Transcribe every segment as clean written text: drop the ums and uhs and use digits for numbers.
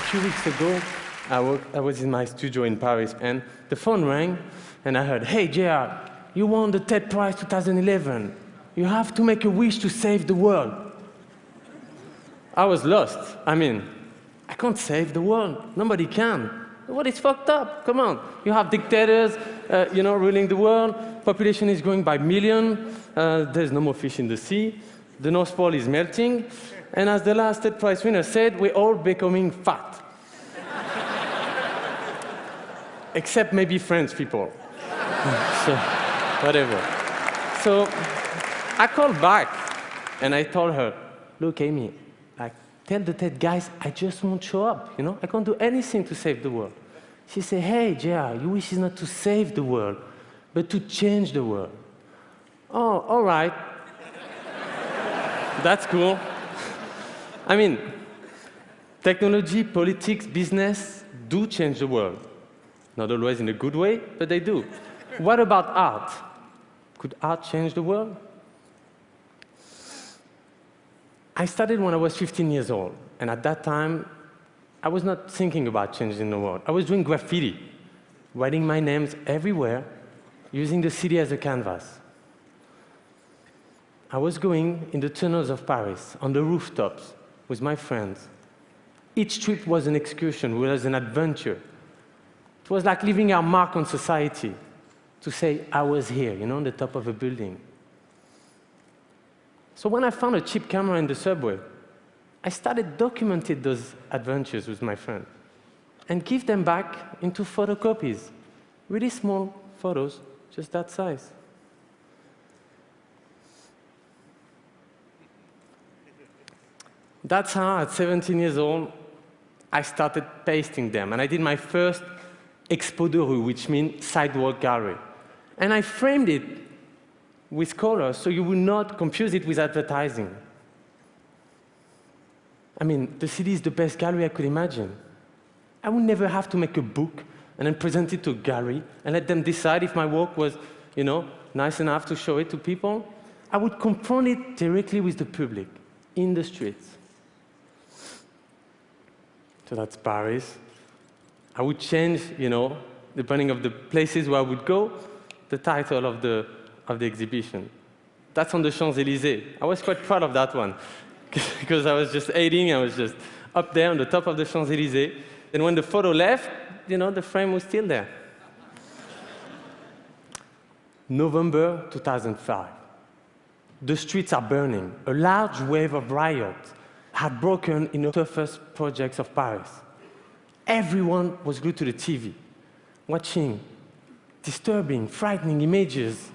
few weeks ago, I was in my studio in Paris, and the phone rang, and I heard, "Hey, JR, you won the TED Prize 2011. You have to make a wish to save the world." I was lost. I mean, I can't save the world. Nobody can. What is fucked up? Come on. You have dictators, ruling the world. Population is growing by millions. There's no more fish in the sea. The North Pole is melting. And as the last TED Prize winner said, we're all becoming fat. Except maybe French people. So, whatever. So I called back, and I told her, "Look, Amy, tell the TED guys I just won't show up. I can't do anything to save the world." She said, "Hey, JR, your wish is not to save the world, but to change the world." "Oh, all right." That's cool. I mean, technology, politics, business do change the world. Not always in a good way, but they do. What about art? Could art change the world? I started when I was 15 years old, and at that time, I was not thinking about changing the world. I was doing graffiti, writing my names everywhere, using the city as a canvas. I was going in the tunnels of Paris, on the rooftops, with my friends. Each street was an excursion, was an adventure. It was like leaving our mark on society, to say, I was here, on the top of a building. So when I found a cheap camera in the subway, I started documenting those adventures with my friends and give them back into photocopies, really small photos, just that size. That's how, at 17 years old, I started pasting them. And I did my first expo de rue, which means sidewalk gallery. And I framed it with colors so you would not confuse it with advertising. I mean, the city is the best gallery I could imagine. I would never have to make a book and then present it to a gallery and let them decide if my work was, nice enough to show it to people. I would confront it directly with the public, in the streets. So that's Paris. I would change, depending on the places where I would go, the title of the exhibition. That's on the Champs-Élysées. I was quite proud of that one, because I was just 18, I was just up there on the top of the Champs-Élysées. And when the photo left, the frame was still there. November 2005. The streets are burning. A large wave of riots had broken in the toughest projects of Paris. Everyone was glued to the TV, watching disturbing, frightening images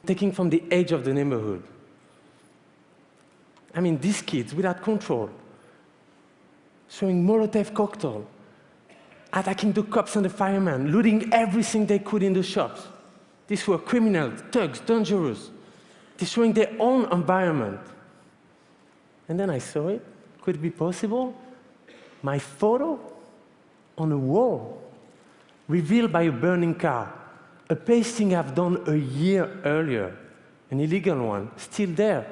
taken from the edge of the neighborhood. I mean, these kids, without control, throwing Molotov cocktail, attacking the cops and the firemen, looting everything they could in the shops. These were criminals, thugs, dangerous, destroying their own environment. And then I saw it. Could it be possible? My photo on a wall, revealed by a burning car, a pasting I've done a year earlier, an illegal one, still there.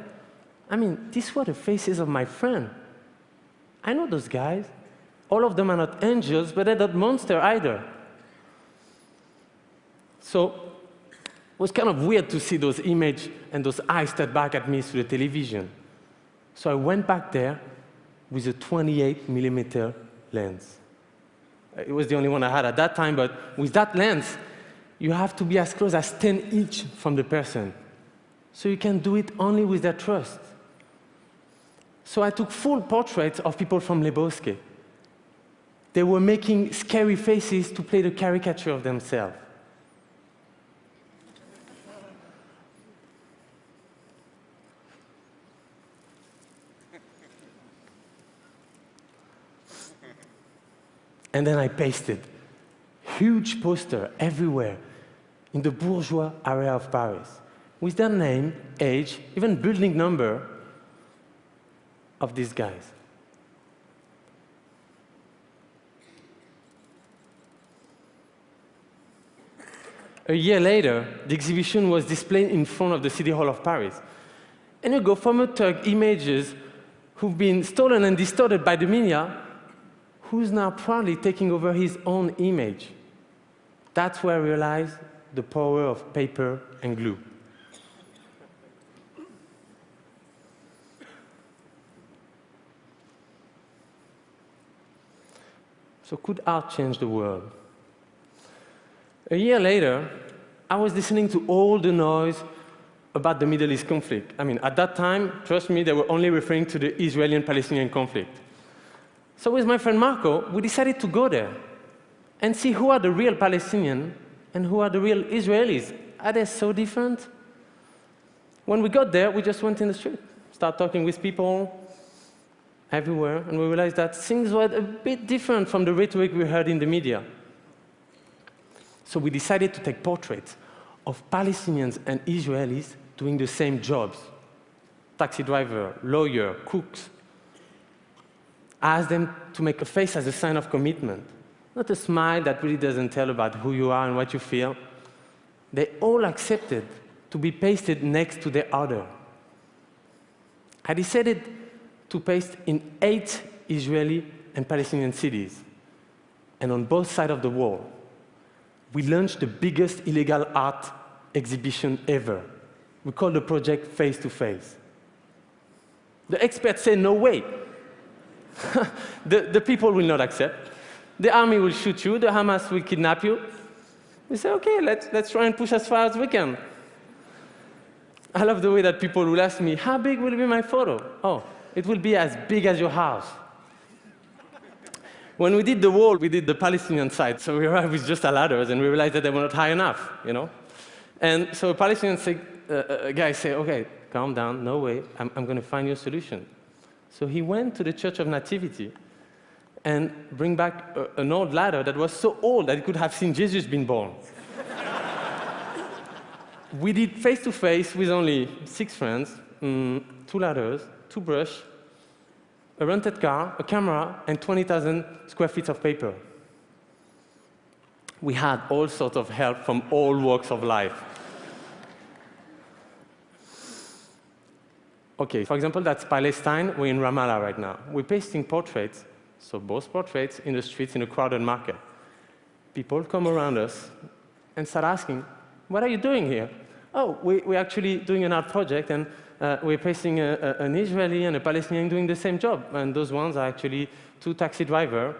I mean, these were the faces of my friends. I know those guys. All of them are not angels, but they're not monsters either. So it was kind of weird to see those images and those eyes stared back at me through the television. So I went back there with a 28mm lens. It was the only one I had at that time, but with that lens, you have to be as close as 10 inches from the person. So you can do it only with their trust. So I took full portraits of people from Le Bosquet. They were making scary faces to play the caricature of themselves. And then I pasted huge poster everywhere in the bourgeois area of Paris with their name, age, even building number of these guys. A year later, the exhibition was displayed in front of the City Hall of Paris. And you go former thug images who've been stolen and distorted by the media, who's now proudly taking over his own image. That's where I realized the power of paper and glue. So could art change the world? A year later, I was listening to all the noise about the Middle East conflict. I mean, at that time, trust me, they were only referring to the Israeli and Palestinian conflict. So with my friend Marco, we decided to go there and see who are the real Palestinians and who are the real Israelis. Are they so different? When we got there, we just went in the street, started talking with people everywhere, and we realized that things were a bit different from the rhetoric we heard in the media. So we decided to take portraits of Palestinians and Israelis doing the same jobs. Taxi driver, lawyer, cooks. Ask them to make a face as a sign of commitment. Not a smile that really doesn't tell about who you are and what you feel. They all accepted to be pasted next to the other. I decided to paste in 8 Israeli and Palestinian cities. And on both sides of the wall, we launched the biggest illegal art exhibition ever. We call the project Face to Face. The experts say, no way. the people will not accept. The army will shoot you. The Hamas will kidnap you. We say, OK, let's try and push as far as we can. I love the way that people will ask me, how big will be my photo? Oh, it will be as big as your house. When we did the wall, we did the Palestinian side. So we arrived with just a ladders, and we realized that they were not high enough, you know? And so a Palestinian guy said, OK, calm down, no way, I'm going to find you a solution. So he went to the Church of Nativity and bring back an old ladder that was so old that it could have seen Jesus being born. We did face-to-face with only 6 friends, 2 ladders, 2 brushes, a rented car, a camera, and 20,000 square feet of paper. We had all sorts of help from all walks of life. OK, for example, that's Palestine. We're in Ramallah right now. We're pasting portraits, so both portraits, in the streets in a crowded market. People come around us and start asking, what are you doing here? Oh, we're actually doing an art project, and we're pasting an Israeli and a Palestinian doing the same job. And those ones are actually 2 taxi drivers.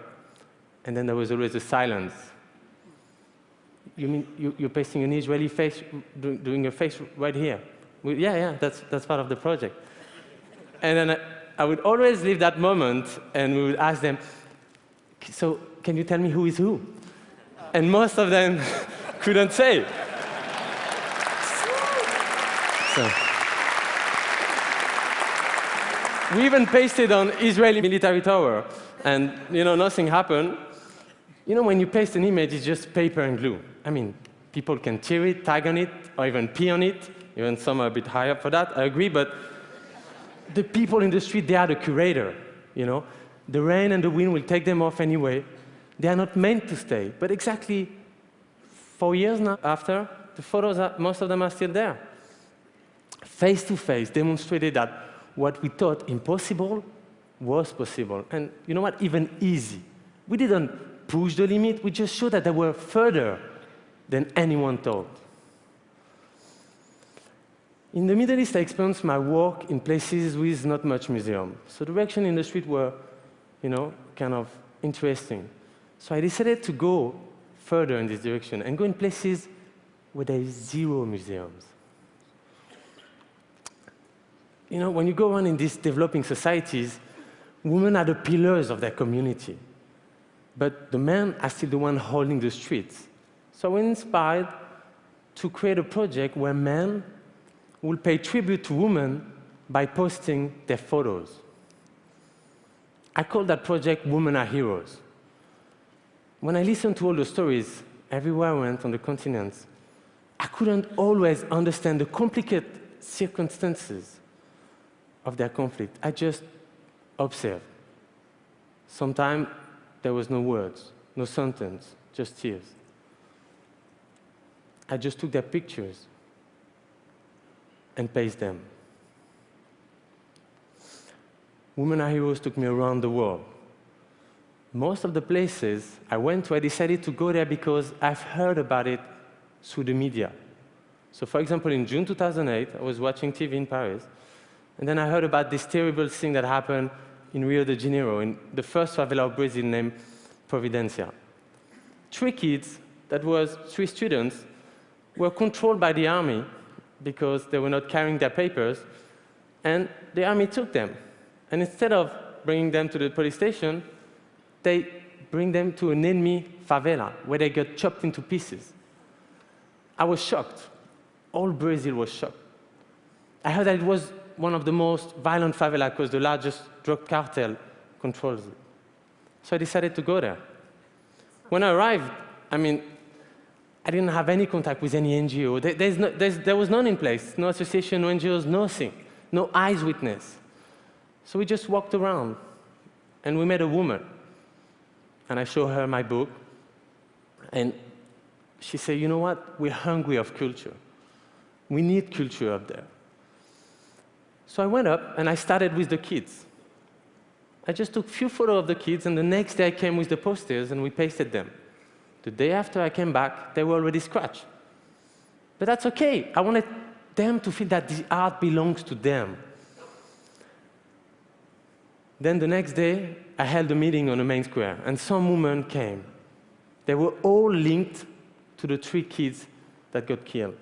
And then there was always a silence. You mean you're pasting an Israeli face, doing a face right here? Yeah, that's part of the project. And then I would always leave that moment, and we would ask them, so can you tell me who is who? And most of them couldn't say. So. We even pasted on Israeli military tower, and nothing happened. When you paste an image, it's just paper and glue. I mean, people can tear it, tag on it, or even pee on it. Even some are a bit higher for that, I agree, but the people in the street, they are the curator, The rain and the wind will take them off anyway. They are not meant to stay, but exactly 4 years now after, the photos, most of them are still there. Face to Face demonstrated that what we thought impossible was possible. And you know what? Even easy. We didn't push the limit. We just showed that they were further than anyone thought. In the Middle East, I experienced my work in places with not much museum. So the reaction in the street were, kind of interesting. So I decided to go further in this direction and go in places where there is 0 museums. When you go around in these developing societies, women are the pillars of their community. But the men are still the one holding the streets. So we're inspired to create a project where men will pay tribute to women by posting their photos. I call that project Women Are Heroes. When I listened to all the stories everywhere I went on the continents, I couldn't always understand the complicated circumstances of their conflict. I just observed. Sometimes there was no words, no sentence, just tears. I just took their pictures and pasted them. Women Are Heroes took me around the world, most of the places I went to, I decided to go there because I've heard about it through the media. So for example, in June 2008, I was watching TV in Paris, and then I heard about this terrible thing that happened in Rio de Janeiro, in the first favela of Brazil named Providencia. 3 kids, that was 3 students, were controlled by the army because they were not carrying their papers, and the army took them. And instead of bringing them to the police station, they bring them to an enemy favela, where they got chopped into pieces. I was shocked. All Brazil was shocked. I heard that it was one of the most violent favelas because the largest drug cartel controls it. So I decided to go there. When I arrived, I didn't have any contact with any NGO. There was none in place. No association, no NGOs, nothing. No eyes witness. So we just walked around, and we met a woman. And I showed her my book, and she said, you know what? We're hungry of culture. We need culture up there. So I went up, and I started with the kids. I just took a few photos of the kids, and the next day I came with the posters, and we pasted them. The day after I came back, they were already scratched. But that's okay. I wanted them to feel that the art belongs to them. Then the next day, I held a meeting on the main square, and some women came. They were all linked to the 3 kids that got killed.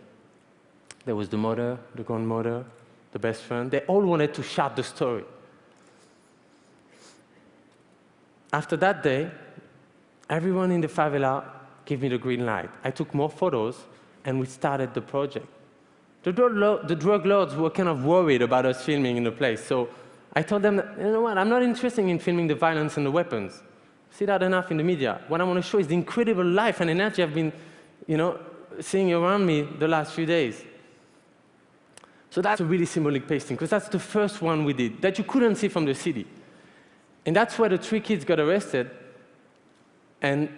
There was the mother, the grandmother, the best friend. They all wanted to shout the story. After that day, everyone in the favela gave me the green light. I took more photos, and we started the project. The drug lords were kind of worried about us filming in the place, so I told them, you know what, I'm not interested in filming the violence and the weapons. See that enough in the media. What I want to show is the incredible life and energy I've been, seeing around me the last few days. So that's a really symbolic pasting, because that's the first one we did, that you couldn't see from the city. And that's where the 3 kids got arrested, and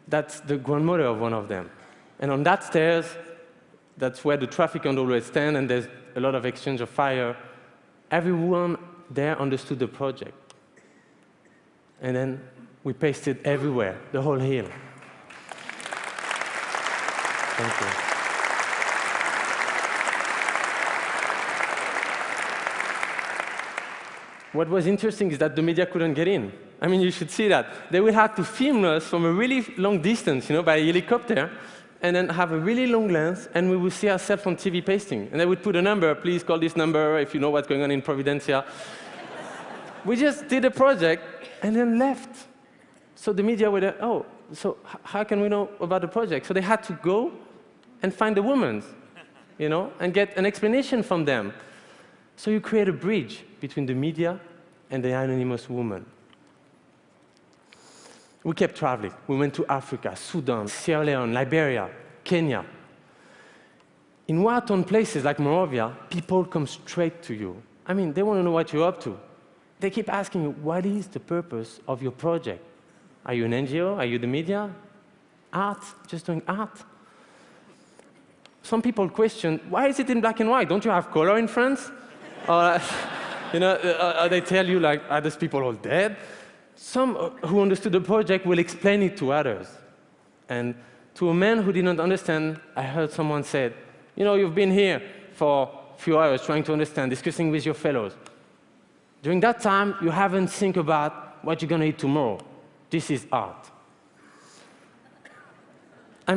that's the grandmother of one of them. And on that stairs, that's where the traffic control would stand, and there's a lot of exchange of fire. Everyone there understood the project. And then we pasted everywhere, the whole hill. Thank you. What was interesting is that the media couldn't get in. You should see that. They would have to film us from a really long distance, by helicopter, and then have a really long lens, and we would see ourselves on TV pasting. And they would put a number, please call this number if you know what's going on in Providencia. We just did a project and then left. So the media were like, oh, so how can we know about the project? So they had to go and find the women, and get an explanation from them. So you create a bridge between the media and the anonymous woman. We kept traveling. We went to Africa, Sudan, Sierra Leone, Liberia, Kenya. In war-torn places like Monrovia, people come straight to you. They want to know what you're up to. They keep asking you, what is the purpose of your project? Are you an NGO? Are you the media? Art? Just doing art? Some people question, why is it in black and white? Don't you have color in France? Or, they tell you, are these people all dead? Some who understood the project will explain it to others. And to a man who didn't understand, I heard someone said, you've been here for a few hours trying to understand, discussing with your fellows. During that time, you haven't think about what you're going to eat tomorrow. This is art. I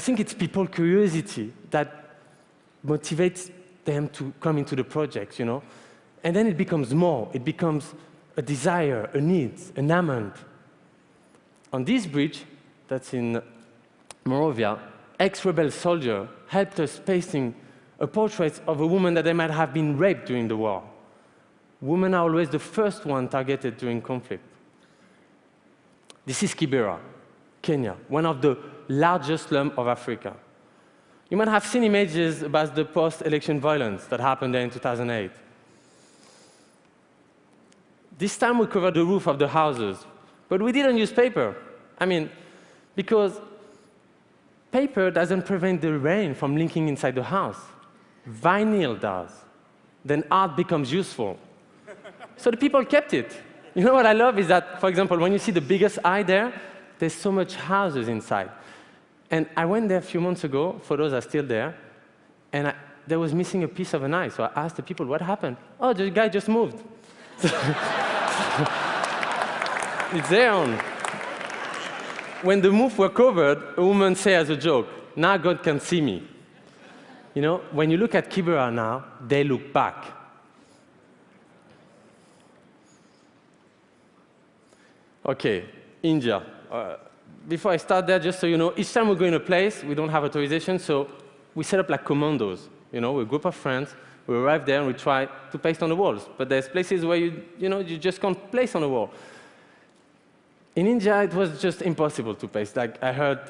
think it's people's curiosity that motivates them to come into the project, And then it becomes more. It becomes a desire, a need, an amount. On this bridge, that's in Monrovia, ex-rebel soldier helped us pasting a portrait of a woman that they might have been raped during the war. Women are always the first one targeted during conflict. This is Kibera, Kenya, one of the largest slums of Africa. You might have seen images about the post-election violence that happened there in 2008. This time we covered the roof of the houses, but we didn't use paper. Because paper doesn't prevent the rain from leaking inside the house. Vinyl does. Then art becomes useful. So the people kept it. You know what I love is that, for example, when you see the biggest eye there, there's so much houses inside. And I went there a few months ago, photos are still there, and there was missing a piece of an eye. So I asked the people, what happened? Oh, the guy just moved. It's there on. When the roof were covered, a woman said as a joke, now God can see me. You know, when you look at Kibera now, they look back. Okay, India. Before I start there, just so you know, each time we go in a place, we don't have authorization, so we set up like commandos. You know, we're a group of friends, we arrive there and we try to paste on the walls. But there's places where you just can't place on the wall. In India, it was just impossible to paste. Like I heard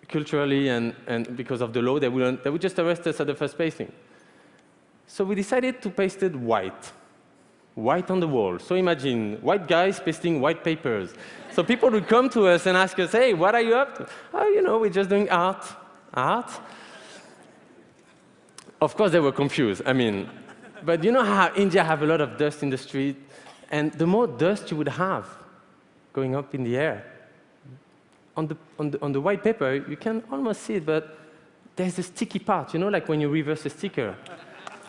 culturally and because of the law, they would just arrest us at the first pasting. So we decided to paste it white. White on the wall. So imagine white guys pasting white papers. So people would come to us and ask us, hey, what are you up to? Oh, you know, we're just doing art. Art? Of course, they were confused. I mean, but you know how India have a lot of dust in the street? And the more dust you would have going up in the air, on the white paper, you can almost see it, but there's a sticky part, you know, like when you reverse a sticker.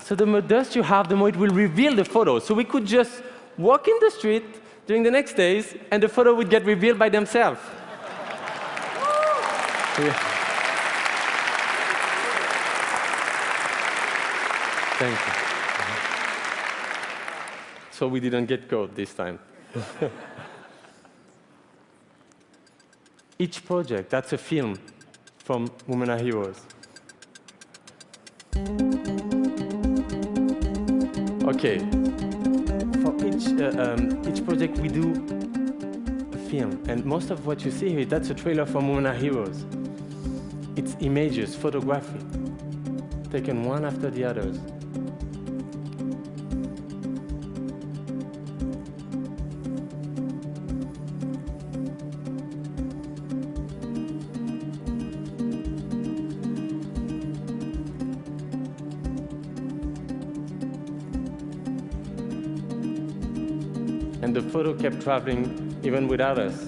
So the more dust you have, the more it will reveal the photo. So we could just walk in the street during the next days, and the photo would get revealed by themselves. Yeah. Thank you. So we didn't get caught this time. Each project, that's a film from Women Are Heroes. Okay, for each project we do a film, and most of what you see here, that's a trailer from Women Are Heroes. It's images, photography, taken one after the others. And the photo kept traveling even without us.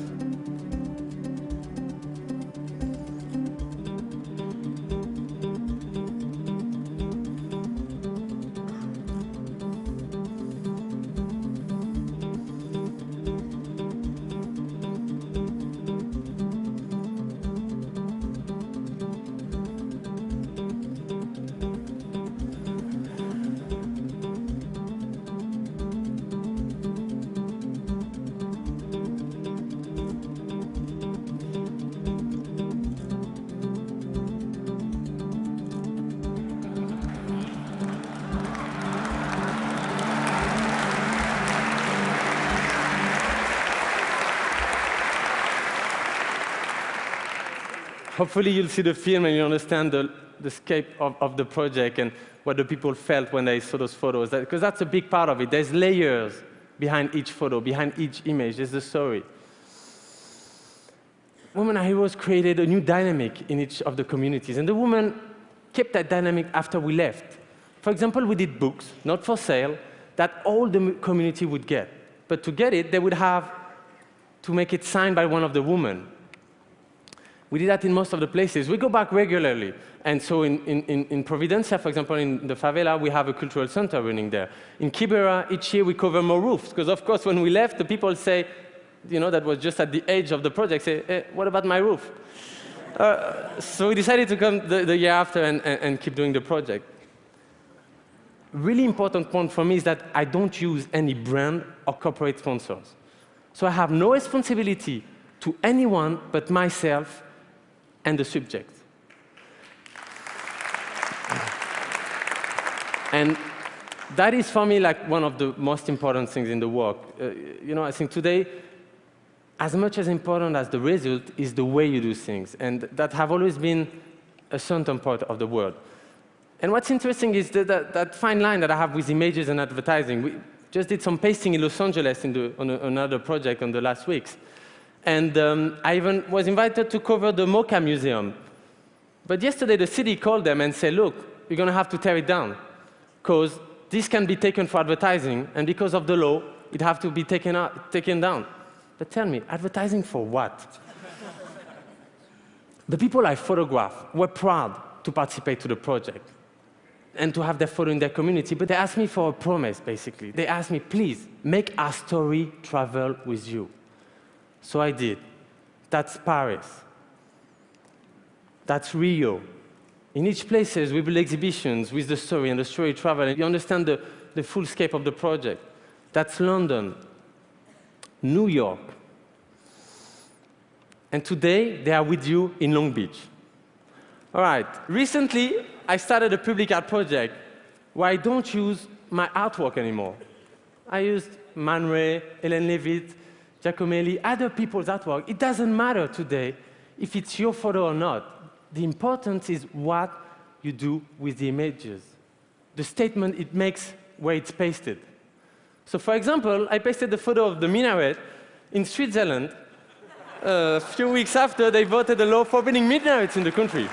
Hopefully you'll see the film and you understand the scope of the project and what the people felt when they saw those photos. Because that's a big part of it. There's layers behind each photo, behind each image. There's the story. Women Are Heroes created a new dynamic in each of the communities. And the women kept that dynamic after we left. For example, we did books, not for sale, that all the community would get. But to get it, they would have to make it signed by one of the women. We did that in most of the places. We go back regularly. And so in Providencia, for example, in the favela, we have a cultural center running there. In Kibera, each year we cover more roofs. Because, of course, when we left, the people say, you know, that was just at the edge of the project, say, hey, what about my roof? So we decided to come the year after and keep doing the project. Really important point for me is that I don't use any brand or corporate sponsors. So I have no responsibility to anyone but myself and the subject. And that is, for me, like one of the most important things in the work. You know, I think today, as much as important as the result is the way you do things, and that have always been a certain part of the world. And what's interesting is that fine line that I have with images and advertising. We just did some pasting in Los Angeles on another project in the last weeks. And I even was invited to cover the Mocha Museum. But yesterday, the city called them and said, look, you're going to have to tear it down, because this can be taken for advertising, and because of the law, it have to be taken down. But tell me, advertising for what? The people I photographed were proud to participate to the project and to have their photo in their community, but they asked me for a promise, basically. They asked me, please, make our story travel with you. So I did. That's Paris. That's Rio. In each places, we build exhibitions with the story, and the story travel, and you understand the full scope of the project. That's London, New York. And today, they are with you in Long Beach. All right, recently, I started a public art project where I don't use my artwork anymore. I used Man Ray, Hélène Lévite, Giacomelli, other people's artwork. It doesn't matter today if it's your photo or not. The importance is what you do with the images, the statement it makes where it's pasted. So for example, I pasted the photo of the minaret in Switzerland a few weeks after they voted a law forbidding minarets in the country.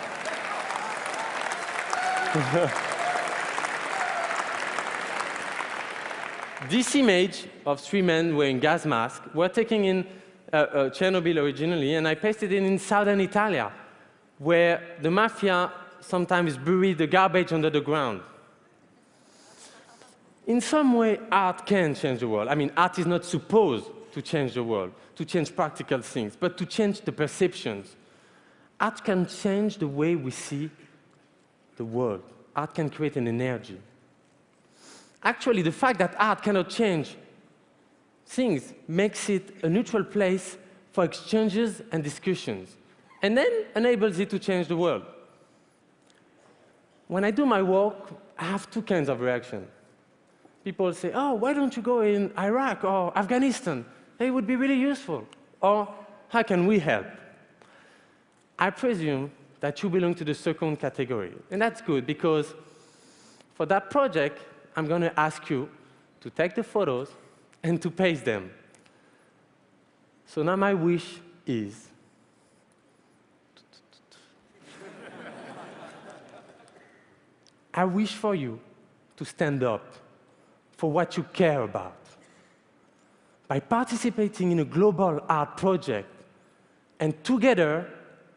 This image of three men wearing gas masks were taken in Chernobyl originally, and I pasted it in southern Italy, where the mafia sometimes bury the garbage under the ground. In some way, art can change the world. I mean, art is not supposed to change the world, to change practical things, but to change the perceptions. Art can change the way we see the world. Art can create an energy. Actually, the fact that art cannot change things makes it a neutral place for exchanges and discussions, and then enables it to change the world. When I do my work, I have two kinds of reaction. People say, oh, why don't you go in Iraq or Afghanistan? It would be really useful. Or, how can we help? I presume that you belong to the second category. And that's good, because for that project, I'm going to ask you to take the photos and to paste them. So now my wish is I wish for you to stand up for what you care about. By participating in a global art project, and together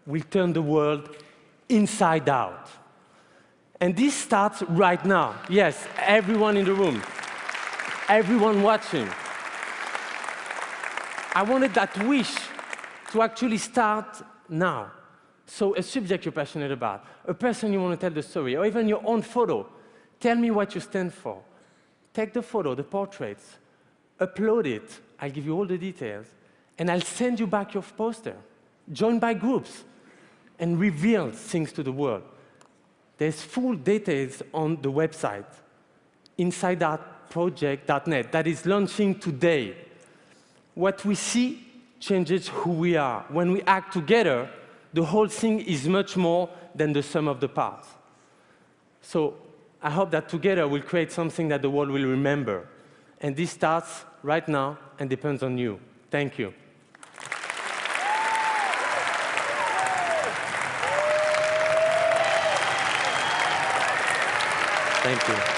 we'll turn the world inside out. And this starts right now. Yes, everyone in the room, everyone watching. I wanted that wish to actually start now. So a subject you're passionate about, a person you want to tell the story, or even your own photo. Tell me what you stand for. Take the photo, the portraits, upload it. I'll give you all the details, and I'll send you back your poster. Join by groups and reveal things to the world. There's full details on the website, insideartproject.net, that is launching today. What we see changes who we are. When we act together, the whole thing is much more than the sum of the parts. So I hope that together we'll create something that the world will remember. And this starts right now and depends on you. Thank you. Thank you.